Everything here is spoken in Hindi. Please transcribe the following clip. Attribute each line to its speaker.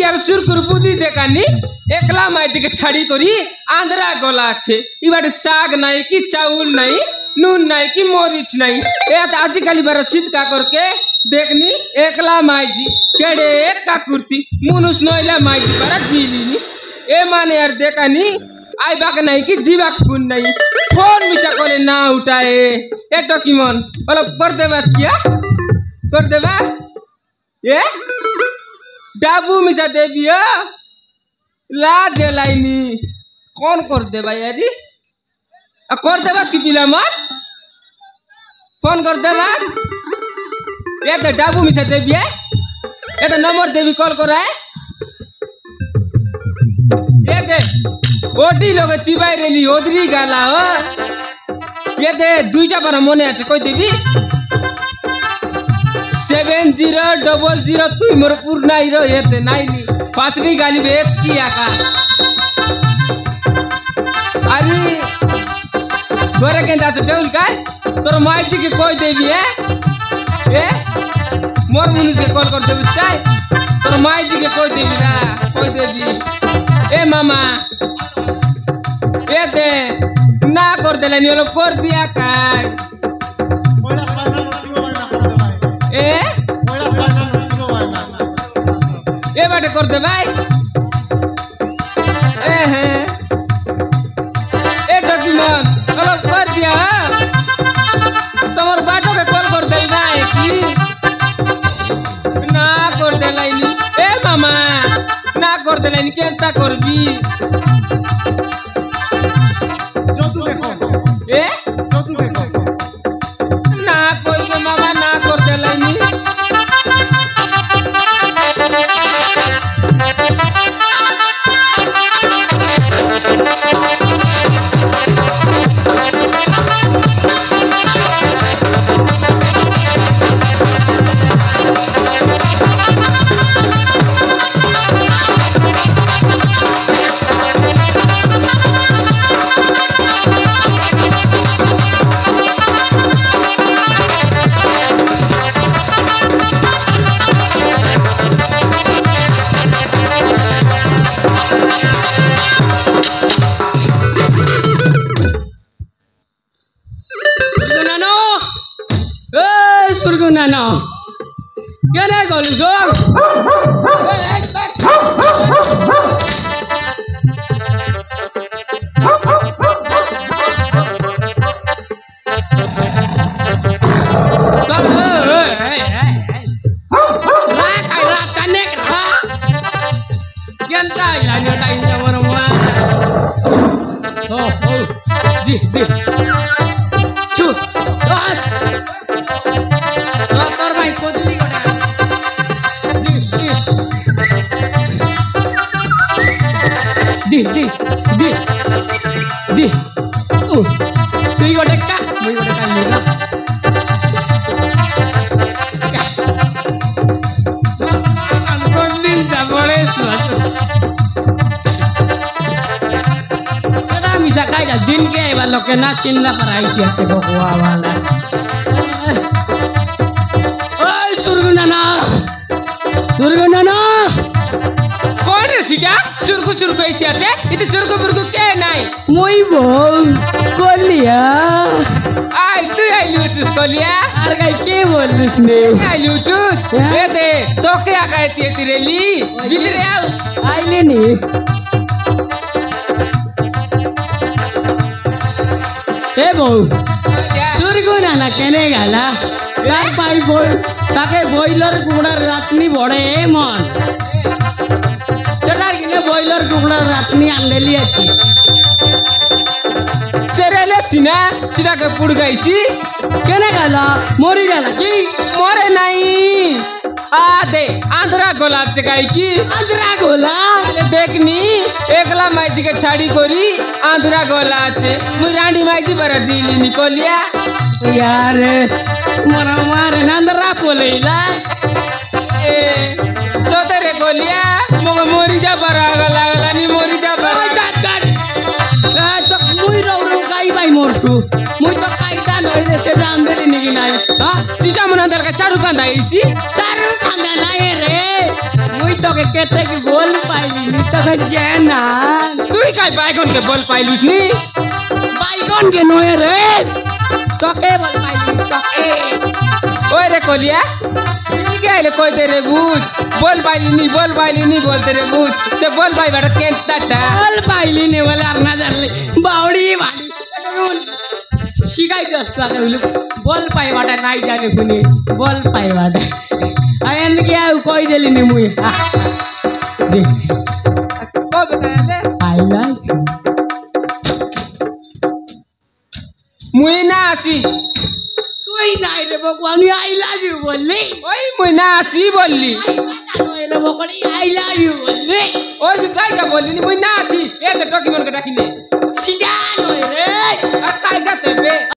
Speaker 1: আর সুরকুর বুদ্ধি দেখানি একলা মাইজিকে ছাড়ি করি আন্ধ্রা গলা আছে এবারে শাক নাই কি চাউল নাই নুন নাই কি মরিচ নাই এ আজকাল বারে শীতকা করকে देखनी एकला माइजी केड़े एक का कुर्ती मुनुस नोइला माइजी बारा जीलिनी ए माने यार देखनी आई बाक नहीं कि जीवाक पुन नहीं फोन मिसा कोने ना उठाए ए टोकीमन बोलो कर दे बस क्या कर दे बस ये डाबू मिसा देबिया ला जेलाइनी कौन कर दे भाई यारी कर दे बस की पिला मत फोन कर दे बस ये तो डाबू मिसा देवी है ये तो नंबर देवी कॉल कर रहा है ये दे ओटी लोग चिबाई रेली ओदरी गाला हो ये दे दुईटा पर मने আছে কই দেবি 7000 তুই মোর পূর্ণা হিরো এতে নাইনি পাঁচরি গালি বেশ কি আকা আরে ঘরে কেন্দা তো ডেউল কাই তোর মাইজি के কই দেবি ए मोर मुनिस के कॉल कर देबी काय तोर माई जी के कोई देबी ना कोई देबी ए मामा ए दे ना कर देले नि लोग कर दिया काय पहिला सामान नसिगो वाला कर दे भाई ए पहिला सामान नसिगो वाला ए बाटे कर दे भाई ए हे ए डॉक्यूमेंट लोग कर दिया तोर बाटो के कॉल कर देल ना की ना कर देलाइनी ए मामा ना कर देलाइनी केनता करबी जतु देखो ए जतु देखो ना कोई मामा ना कर देलाइनी Surgunano, ¿quién es Golzón? Di, tu iba dekat, mau iba dekat ni lah. Angkotin tak boleh suatu. Kita bisa kaya din ke, walau kena cinta para isi aja bawa wala. Oh, Surgunana. कौन है सीटा सुरकु ऐसे आते इतने सुरकु क्या नहीं मोई बोल कोलिया आई तू आई लूटूस कोलिया अरे क्या बोल उसने आई लूटूस ये दे तो क्या कहती है तेरे ली बिल्ले आओ आई लेनी ए बो सुरगुनाना कहने गाला तार पाई बोल ताके बॉयलर कुड़ा रातनी बड़े मन चटार किने बॉयलर कुकड़ा रातनी आनलेली अछि सेरेले सिना सिरा के पुड़ गईसी केने गाला मोरी गाला की मोरे नहीं आ दे आंध्रा गोला चकाई की आंध्रा गोला देखनी एकला माइजी के छाड़ी कोरी आंध्रा गोला छे मुई रांडी माइजी बरा जीली निकोलिया यार मोरा मारे आंध्रा कोलेला ए सोतरे कोलिया मोगा मोरी जा बरा गला नी मोरी जा बरा काट तो मुई रो काई भाई मोरतू मुई तो काईटा नइले सेटा आंदेली निगी नाई हां सीटा मन अंदर का शाहरुख खान दाईसी शाहरुख खान दाई रे
Speaker 2: মুই তোকে কেতে কি বল পাইলি নি তোকে জানা
Speaker 1: তুই কাই বাইগন के बोल पाइलुस नी
Speaker 2: বাইগন के নয় রে তোকে বল পাইলি তোকে
Speaker 1: ओए रे कोलिया दिल के आइले कोई तेरे बूझ बोल पाइली नी बोलते रे बूझ से बोल पाई बड़ा केंता टा
Speaker 2: বল পাইলি নে বলে আর না জানলে বাউড়ি বাড়ি শিখাই দস্তা কইলো বল পাই বাটা নাই জানে শুনি বল পাই বাটা আয়ন কি আউ কই দিলি নে মুই দেখ
Speaker 1: को बताया ले
Speaker 2: আই লাইক
Speaker 1: मुई ना आसी
Speaker 2: তুই নাই রে ভগবান আই লাভ ইউ বললি
Speaker 1: ओए मुई ना आसी बोलली
Speaker 2: রে ভগবান আই লাভ ইউ বললি
Speaker 1: और भी काई का बोलली नी मुई ना आसी ए तो टोकी मन के डाकिने
Speaker 2: সিধা